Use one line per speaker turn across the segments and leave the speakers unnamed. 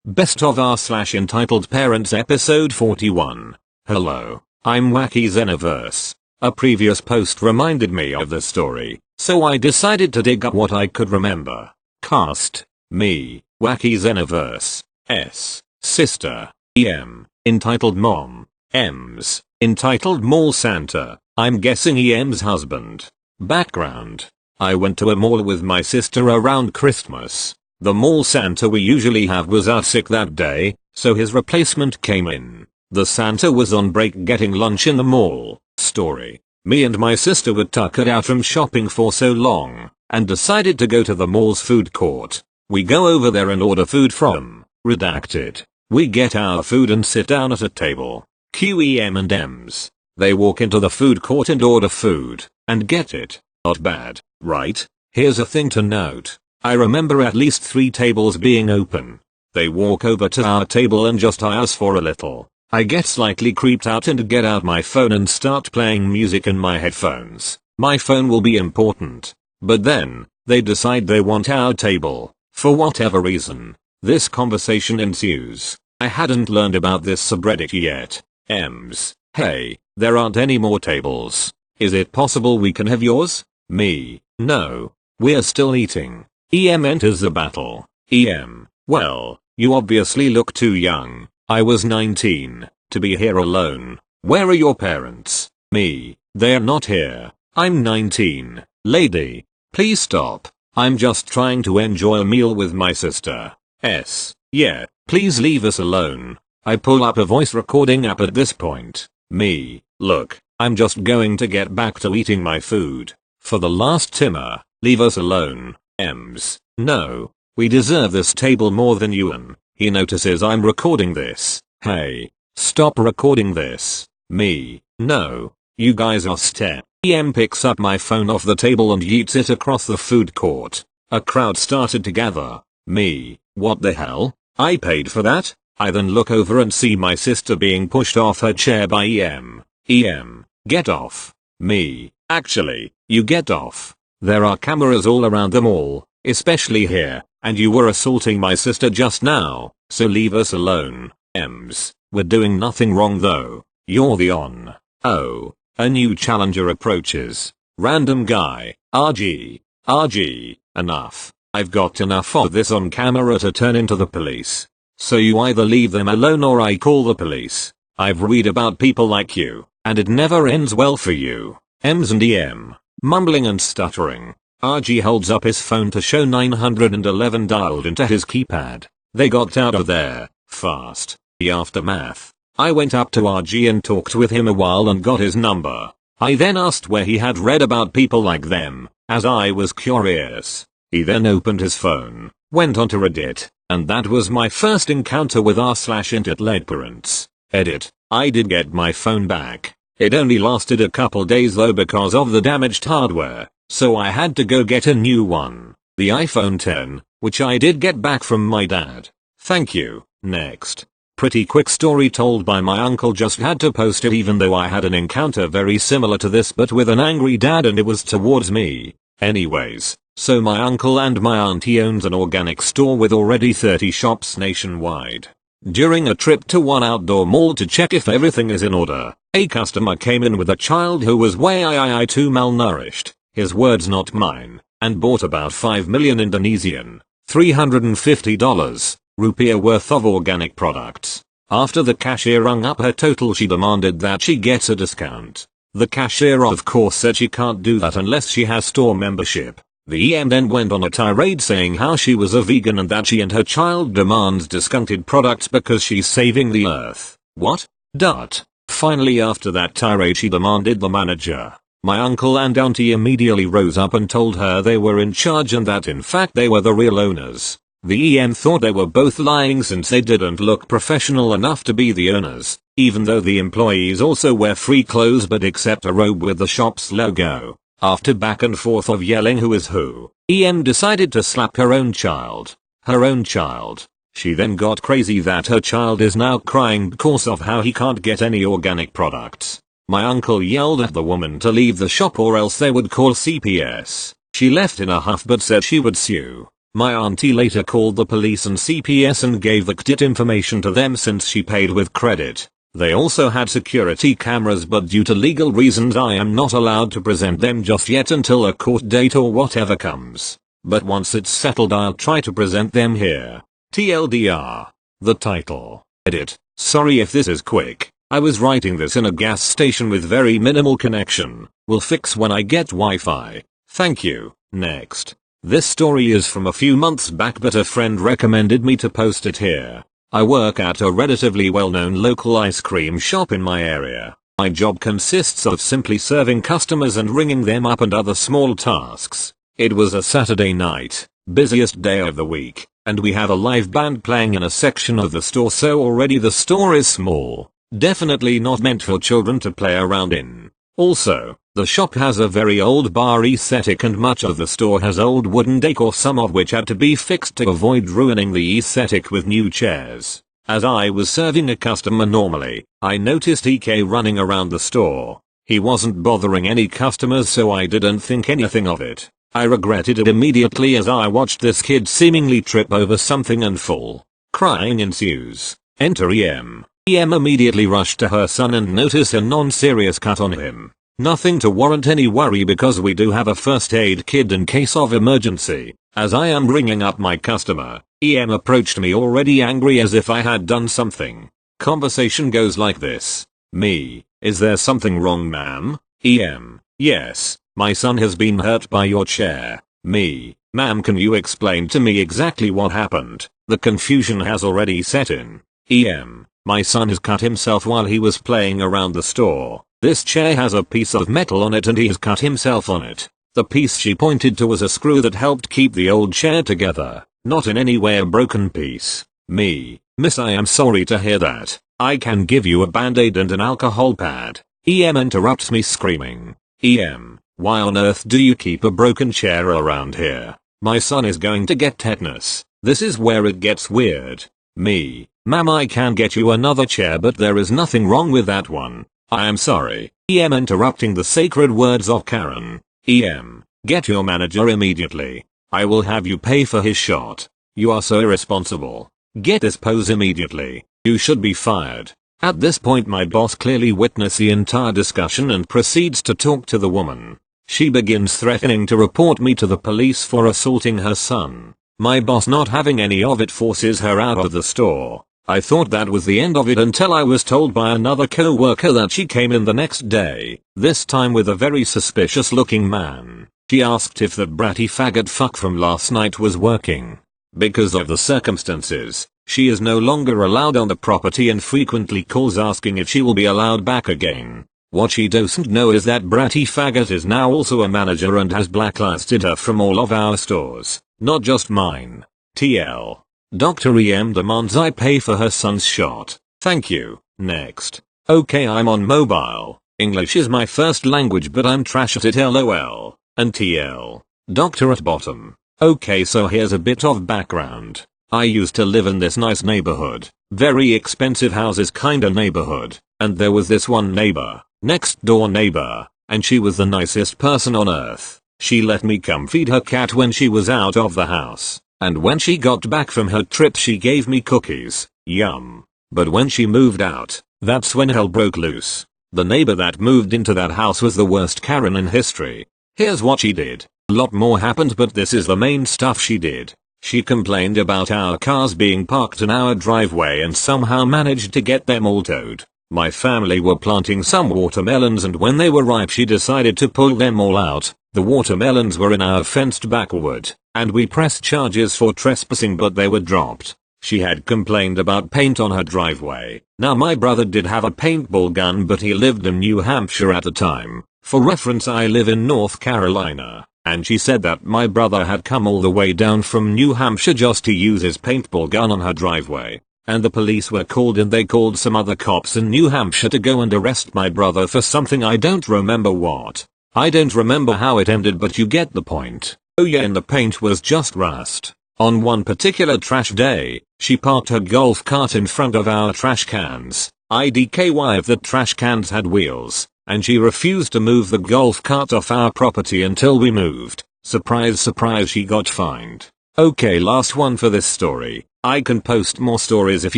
Best of r/entitled parents episode 41. Hello, I'm Wacky Xenoverse. A previous post reminded me of the story, so I decided to dig up what I could remember. Cast: me, Wacky Xenoverse, S, sister, EM, entitled Mom, Ems, entitled Mall Santa, I'm guessing EM's husband. Background: I went to a mall with my sister around Christmas. The mall Santa we usually have was out sick that day, so his replacement came in. The Santa was on break getting lunch in the mall. Story: me and my sister were tuckered out from shopping for so long, and decided to go to the mall's food court. We go over there and order food from, redacted. We get our food and sit down at a table. QEM and Ems. They walk into the food court and order food, and get it. Not bad, right? Here's a thing to note. I remember at least 3 tables being open. They walk over to our table and just eye us for a little. I get slightly creeped out and get out my phone and start playing music in my headphones. My phone will be important. But then, they decide they want our table, for whatever reason. This conversation ensues. I hadn't learned about this subreddit yet. Ems: hey, there aren't any more tables. Is it possible we can have yours? Me: no. We're still eating. EM enters the battle. EM: well, you obviously look too young. I was 19, to be here alone. Where are your parents? Me: they're not here. I'm 19. Lady: please stop. I'm just trying to enjoy a meal with my sister. S: yeah, please leave us alone. I pull up a voice recording app at this point. Me: look, I'm just going to get back to eating my food. For the last timmer, leave us alone. Ems: no, we deserve this table more than you. And he notices I'm recording this. Hey, stop recording this. Me: no, you guys are step. EM picks up my phone off the table and yeets it across the food court. A crowd started to gather. Me: what the hell? I paid for that? I then look over and see my sister being pushed off her chair by EM. EM: get off. Me: actually, you get off. There are cameras all around the mall, especially here, and you were assaulting my sister just now, so leave us alone. Ems: we're doing nothing wrong though. You're the on. Oh, a new challenger approaches. Random guy. RG, enough. I've got enough of this on camera to turn into the police. So you either leave them alone or I call the police. I've read about people like you, and it never ends well for you. Ems and EM, mumbling and stuttering. RG holds up his phone to show 911 dialed into his keypad. They got out of there, fast. The aftermath. I went up to RG and talked with him a while and got his number. I then asked where he had read about people like them, as I was curious. He then opened his phone, went onto Reddit, and that was my first encounter with r/entitledParents. Edit: I did get my phone back. It only lasted a couple days though because of the damaged hardware, so I had to go get a new one. The iPhone 10, which I did get back from my dad. Thank you. Next. Pretty quick story told by my uncle, just had to post it even though I had an encounter very similar to this but with an angry dad and it was towards me. Anyways, so my uncle and my auntie owns an organic store with already 30 shops nationwide. During a trip to one outdoor mall to check if everything is in order, a customer came in with a child who was way too malnourished, his words not mine, and bought about 5 million Indonesian, $350, rupiah worth of organic products. After the cashier rung up her total, she demanded that she gets a discount. The cashier of course said she can't do that unless she has store membership. The EM then went on a tirade saying how she was a vegan and that she and her child demands discounted products because she's saving the earth. What? Dot. Finally after that tirade she demanded the manager. My uncle and auntie immediately rose up and told her they were in charge and that in fact they were the real owners. The EM thought they were both lying since they didn't look professional enough to be the owners, even though the employees also wear free clothes but accept a robe with the shop's logo. After back and forth of yelling who is who, EM decided to slap her own child. Her own child. She then got crazy that her child is now crying because of how he can't get any organic products. My uncle yelled at the woman to leave the shop or else they would call CPS. She left in a huff but said she would sue. My auntie later called the police and CPS and gave the kit information to them since she paid with credit. They also had security cameras, but due to legal reasons I am not allowed to present them just yet until a court date or whatever comes. But once it's settled I'll try to present them here. TLDR. The title. Edit. Sorry if this is quick. I was writing this in a gas station with very minimal connection. Will fix when I get Wi-Fi. Thank you. Next. This story is from a few months back, but a friend recommended me to post it here. I work at a relatively well-known local ice cream shop in my area. My job consists of simply serving customers and ringing them up and other small tasks. It was a Saturday night, busiest day of the week, and we have a live band playing in a section of the store, so already the store is small. Definitely not meant for children to play around in. Also, the shop has a very old bar aesthetic and much of the store has old wooden decor, some of which had to be fixed to avoid ruining the aesthetic with new chairs. As I was serving a customer normally, I noticed EK running around the store. He wasn't bothering any customers, so I didn't think anything of it. I regretted it immediately as I watched this kid seemingly trip over something and fall. Crying ensues. Enter EM. EM immediately rushed to her son and noticed a non-serious cut on him. Nothing to warrant any worry because we do have a first aid kit in case of emergency. As I am ringing up my customer, EM approached me already angry as if I had done something. Conversation goes like this. Me, is there something wrong, ma'am? EM, yes, my son has been hurt by your chair. Me, ma'am, can you explain to me exactly what happened? The confusion has already set in. EM, my son has cut himself while he was playing around the store. This chair has a piece of metal on it and he has cut himself on it. The piece she pointed to was a screw that helped keep the old chair together, not in any way a broken piece. Me, miss, I am sorry to hear that. I can give you a band-aid and an alcohol pad. EM interrupts me screaming. EM, why on earth do you keep a broken chair around here? My son is going to get tetanus. This is where it gets weird. Me, ma'am, I can get you another chair, but there is nothing wrong with that one. I am sorry. EM interrupting the sacred words of Karen. EM, get your manager immediately. I will have you pay for his shot. You are so irresponsible. Get this pose immediately. You should be fired. At this point my boss clearly witnessed the entire discussion and proceeds to talk to the woman. She begins threatening to report me to the police for assaulting her son. My boss, not having any of it, forces her out of the store. I thought that was the end of it until I was told by another co-worker that she came in the next day, this time with a very suspicious looking man. She asked if that bratty faggot fuck from last night was working. Because of the circumstances, she is no longer allowed on the property and frequently calls asking if she will be allowed back again. What she doesn't know is that bratty faggot is now also a manager and has blacklisted her from all of our stores, not just mine. TL. Dr. EM demands I pay for her son's shot. Thank you. Next. Okay, I'm on mobile. English is my first language but I'm trash at it, lol. And TL. Doctor at bottom. Okay, so here's a bit of background. I used to live in this nice neighborhood. Very expensive houses kinda neighborhood. And there was this one neighbor, next door neighbor, and she was the nicest person on earth. She let me come feed her cat when she was out of the house. And when she got back from her trip she gave me cookies. Yum. But when she moved out, that's when hell broke loose. The neighbor that moved into that house was the worst Karen in history. Here's what she did. A lot more happened, but this is the main stuff she did. She complained about our cars being parked in our driveway and somehow managed to get them all towed. My family were planting some watermelons and when they were ripe she decided to pull them all out. The watermelons were in our fenced backward, and we pressed charges for trespassing but they were dropped. She had complained about paint on her driveway. Now my brother did have a paintball gun but he lived in New Hampshire at the time. For reference, I live in North Carolina. And she said that my brother had come all the way down from New Hampshire just to use his paintball gun on her driveway. And the police were called and they called some other cops in New Hampshire to go and arrest my brother for something I don't remember what. I don't remember how it ended but you get the point. Oh yeah, and the paint was just rust. On one particular trash day, she parked her golf cart in front of our trash cans. IDKY if the trash cans had wheels. And she refused to move the golf cart off our property until we moved. Surprise surprise, she got fined. Okay, last one for this story. I can post more stories if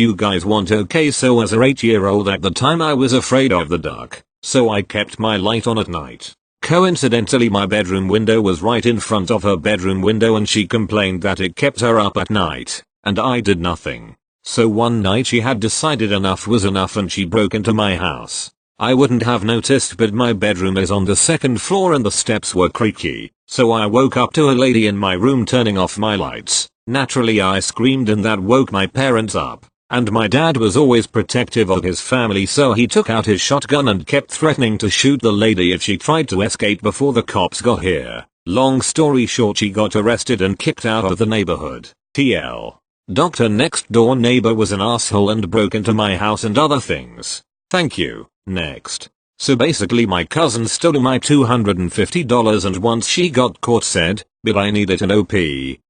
you guys want. Okay, so as a 8-year-old at the time I was afraid of the dark, so I kept my light on at night. Coincidentally my bedroom window was right in front of her bedroom window and she complained that it kept her up at night, and I did nothing. So one night she had decided enough was enough and she broke into my house. I wouldn't have noticed, but my bedroom is on the second floor and the steps were creaky, so I woke up to a lady in my room turning off my lights. Naturally I screamed and that woke my parents up, and my dad was always protective of his family, so he took out his shotgun and kept threatening to shoot the lady if she tried to escape before the cops got here. Long story short, she got arrested and kicked out of the neighborhood. TL. Dr. Next door neighbor was an asshole and broke into my house and other things. Thank you. Next. So basically my cousin stole my $250 and once she got caught said, "But I need it and OP,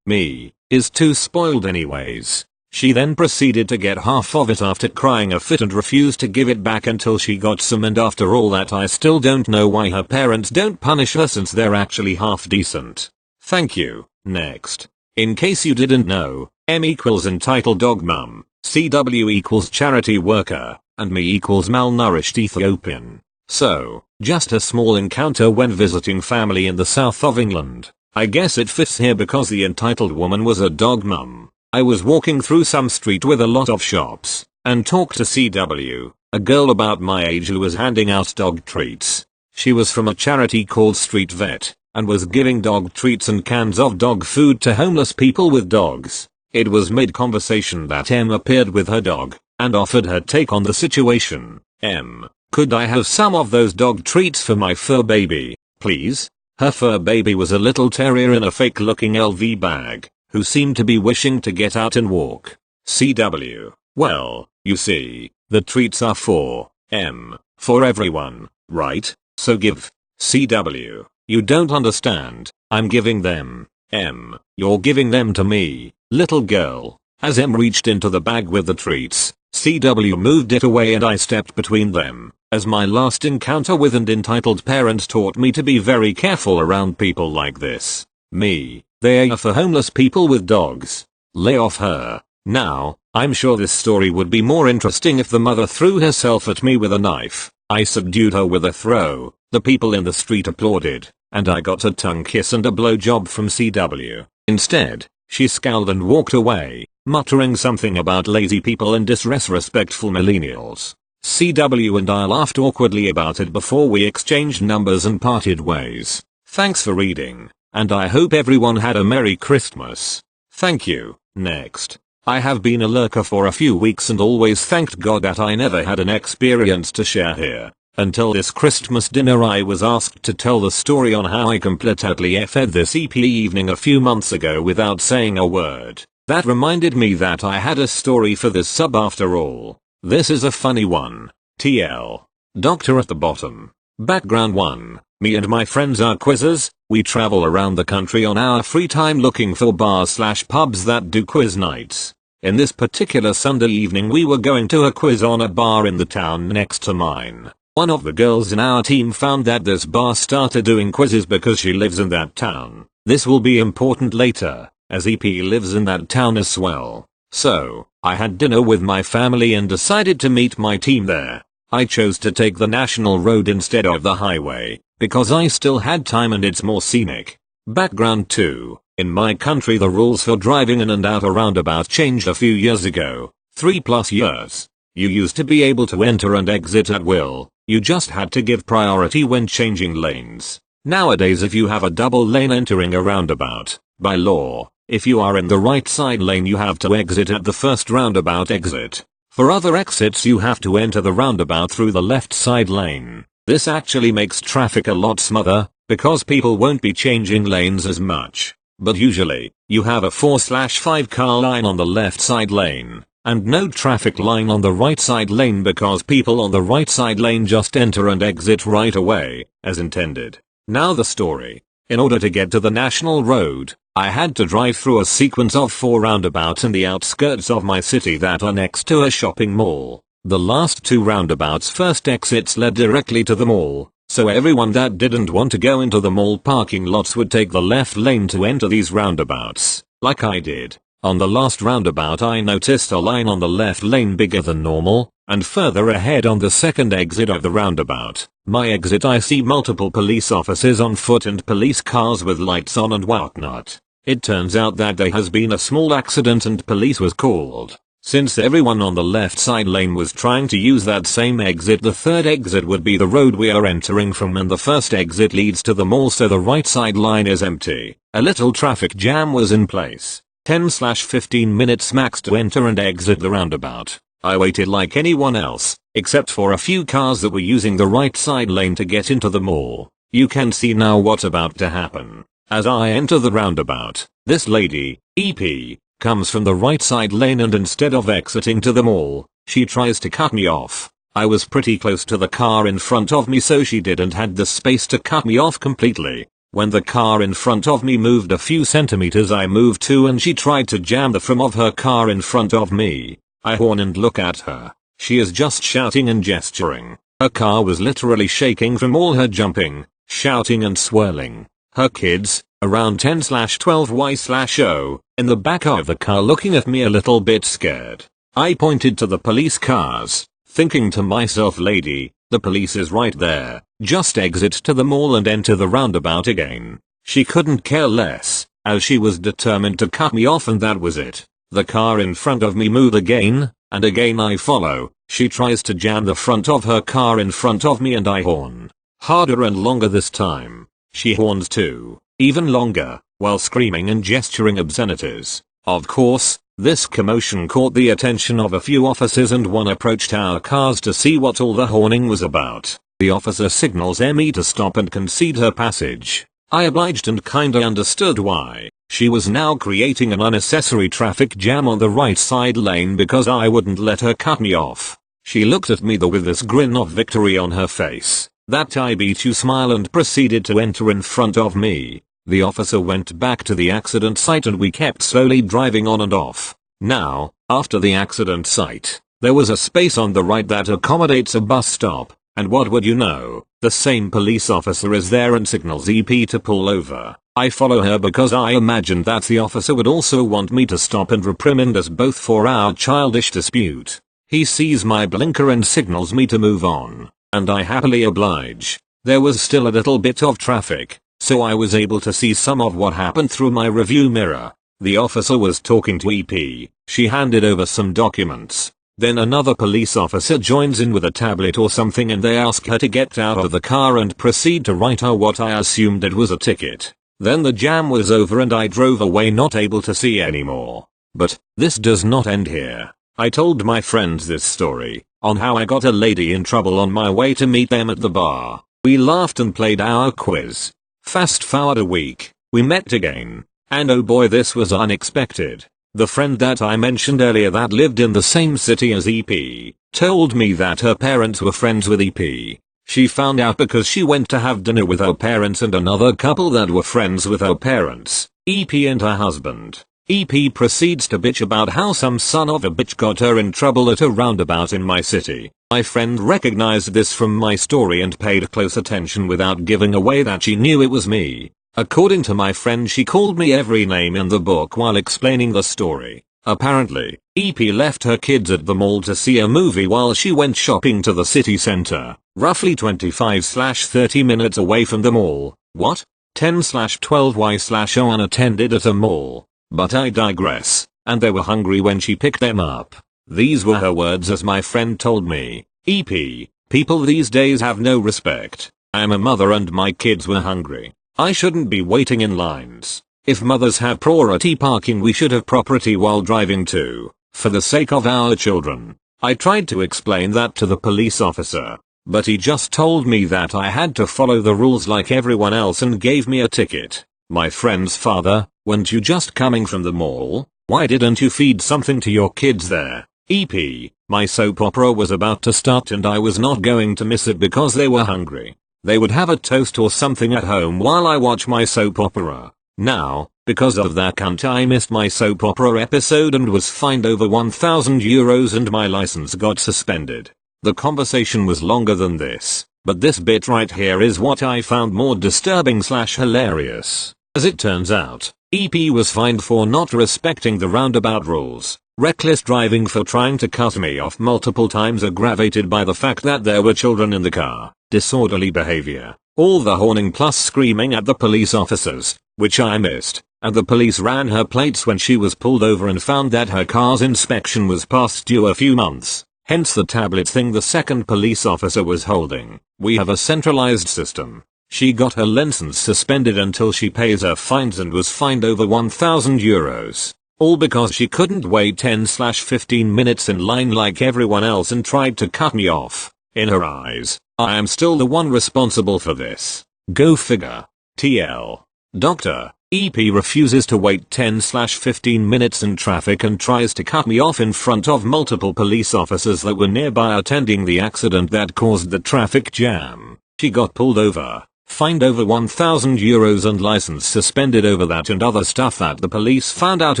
me, is too spoiled anyways." She then proceeded to get half of it after crying a fit and refused to give it back until she got some, and after all that I still don't know why her parents don't punish her since they're actually half decent. Thank you. Next. In case you didn't know, M equals entitled dog mum, CW equals charity worker, and me equals malnourished Ethiopian. So, just a small encounter when visiting family in the south of England. I guess it fits here because the entitled woman was a dog mum. I was walking through some street with a lot of shops, and talked to CW, a girl about my age who was handing out dog treats. She was from a charity called Street Vet, and was giving dog treats and cans of dog food to homeless people with dogs. It was mid-conversation that M appeared with her dog, and offered her take on the situation. M, could I have some of those dog treats for my fur baby, please? Her fur baby was a little terrier in a fake-looking LV bag, who seemed to be wishing to get out and walk. CW, well, you see, the treats are for M, for everyone, right? So give. CW, you don't understand, I'm giving them. M, you're giving them to me, little girl. As M reached into the bag with the treats, CW moved it away and I stepped between them, as my last encounter with an entitled parent taught me to be very careful around people like this. Me, they're for homeless people with dogs. Lay off her. Now, I'm sure this story would be more interesting if the mother threw herself at me with a knife. I subdued her with a throw, the people in the street applauded, and I got a tongue kiss and a blowjob from CW. Instead, she scowled and walked away, muttering something about lazy people and disrespectful millennials. CW and I laughed awkwardly about it before we exchanged numbers and parted ways. Thanks for reading, and I hope everyone had a Merry Christmas. Thank you. Next. I have been a lurker for a few weeks and always thanked God that I never had an experience to share here. Until this Christmas dinner I was asked to tell the story on how I completely effed this EP evening a few months ago without saying a word. That reminded me that I had a story for this sub after all. This is a funny one. TL. Doctor at the bottom. Background 1. Me and my friends are quizzers. We travel around the country on our free time looking for bars/pubs that do quiz nights. In this particular Sunday evening we were going to a quiz on a bar in the town next to mine. One of the girls in our team found that this bar started doing quizzes because she lives in that town. This will be important later, as EP lives in that town as well. So, I had dinner with my family and decided to meet my team there. I chose to take the national road instead of the highway, because I still had time and it's more scenic. Background 2. In my country the rules for driving in and out a roundabout changed a few years ago. 3+ years. You used to be able to enter and exit at will. You just had to give priority when changing lanes. Nowadays if you have a double lane entering a roundabout, by law, if you are in the right side lane you have to exit at the first roundabout exit. For other exits you have to enter the roundabout through the left side lane. This actually makes traffic a lot smoother, because people won't be changing lanes as much. But usually, you have a 4/5 car line on the left side lane, and no traffic line on the right side lane because people on the right side lane just enter and exit right away, as intended. Now the story. In order to get to the national road, I had to drive through a sequence of 4 roundabouts in the outskirts of my city that are next to a shopping mall. The last 2 roundabouts first exits led directly to the mall, so everyone that didn't want to go into the mall parking lots would take the left lane to enter these roundabouts. like I did. On the last roundabout I noticed a line on the left lane bigger than normal, and further ahead on the second exit of the roundabout, my exit, I see multiple police officers on foot and police cars with lights on and whatnot. It turns out that there has been a small accident and police was called. Since everyone on the left side lane was trying to use that same exit, the third exit would be the road we are entering from, and the first exit leads to the mall, so the right side line is empty. A little traffic jam was in place. 10-15 minutes max to enter and exit the roundabout. I waited like anyone else, except for a few cars that were using the right side lane to get into the mall. You can see now what's about to happen. As I enter the roundabout, this lady, EP, comes from the right side lane, and instead of exiting to the mall, she tries to cut me off. I was pretty close to the car in front of me, so she didn't have the space to cut me off completely. When the car in front of me moved a few centimeters, I moved too, and she tried to jam the front of her car in front of me. I horn and look at her. She is just shouting and gesturing. Her car was literally shaking from all her jumping, shouting and swirling. Her kids, around 10/12Y/0, in the back of the car looking at me a little bit scared. I pointed to the police cars, thinking to myself, lady, the police is right there, just exit to the mall and enter the roundabout again. She couldn't care less, as she was determined to cut me off, and that was it. The car in front of me moved again, and again I follow. She tries to jam the front of her car in front of me, and I horn. Harder and longer this time. She horns too, even longer, while screaming and gesturing obscenities. Of course, this commotion caught the attention of a few officers, and one approached our cars to see what all the horning was about. The officer signals me to stop and concede her passage. I obliged and kinda understood why. She was now creating an unnecessary traffic jam on the right side lane because I wouldn't let her cut me off. She looked at me with this grin of victory on her face, that I beat you smile, and proceeded to enter in front of me. The officer went back to the accident site, and we kept slowly driving on and off. Now, after the accident site, there was a space on the right that accommodates a bus stop, and what would you know, the same police officer is there and signals EP to pull over. I follow her because I imagined that the officer would also want me to stop and reprimand us both for our childish dispute. He sees my blinker and signals me to move on, and I happily oblige. There was still a little bit of traffic, so I was able to see some of what happened through my review mirror. The officer was talking to EP. She handed over some documents. Then another police officer joins in with a tablet or something, and they ask her to get out of the car and proceed to write her what I assumed it was a ticket. Then the jam was over and I drove away, not able to see anymore. But this does not end here. I told my friends this story on how I got a lady in trouble on my way to meet them at the bar. We laughed and played our quiz. Fast forward a week, we met again. And oh boy, this was unexpected. The friend that I mentioned earlier that lived in the same city as EP told me that her parents were friends with EP. She found out because she went to have dinner with her parents and another couple that were friends with her parents, EP and her husband. EP proceeds to bitch about how some son of a bitch got her in trouble at a roundabout in my city. My friend recognized this from my story and paid close attention without giving away that she knew it was me. According to my friend, she called me every name in the book while explaining the story. Apparently, EP left her kids at the mall to see a movie while she went shopping to the city center, roughly 25/30 minutes away from the mall. What? 10/12Y/0 unattended at a mall. But I digress. And they were hungry when she picked them up. These were her words as my friend told me. EP, people these days have no respect. I'm a mother and my kids were hungry. I shouldn't be waiting in lines. If mothers have priority parking, we should have property while driving too, for the sake of our children. I tried to explain that to the police officer, but he just told me that I had to follow the rules like everyone else and gave me a ticket. My friend's father, weren't you just coming from the mall? Why didn't you feed something to your kids there? EP, my soap opera was about to start and I was not going to miss it because they were hungry. They would have a toast or something at home while I watch my soap opera. Now, because of that cunt, I missed my soap opera episode and was fined over €1,000 and my license got suspended. The conversation was longer than this, but this bit right here is what I found more disturbing/hilarious. As it turns out, EP was fined for not respecting the roundabout rules, reckless driving for trying to cut me off multiple times aggravated by the fact that there were children in the car, disorderly behavior, all the horning plus screaming at the police officers, which I missed, and the police ran her plates when she was pulled over and found that her car's inspection was past due a few months, hence the tablet thing the second police officer was holding. We have a centralized system. She got her license suspended until she pays her fines and was fined over €1,000. All because she couldn't wait 10-15 minutes in line like everyone else and tried to cut me off. In her eyes, I am still the one responsible for this. Go figure. TL. Doctor, EP refuses to wait 10-15 minutes in traffic and tries to cut me off in front of multiple police officers that were nearby attending the accident that caused the traffic jam. She got pulled over, fined over €1,000 and license suspended over that and other stuff that the police found out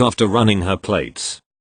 after running her plates.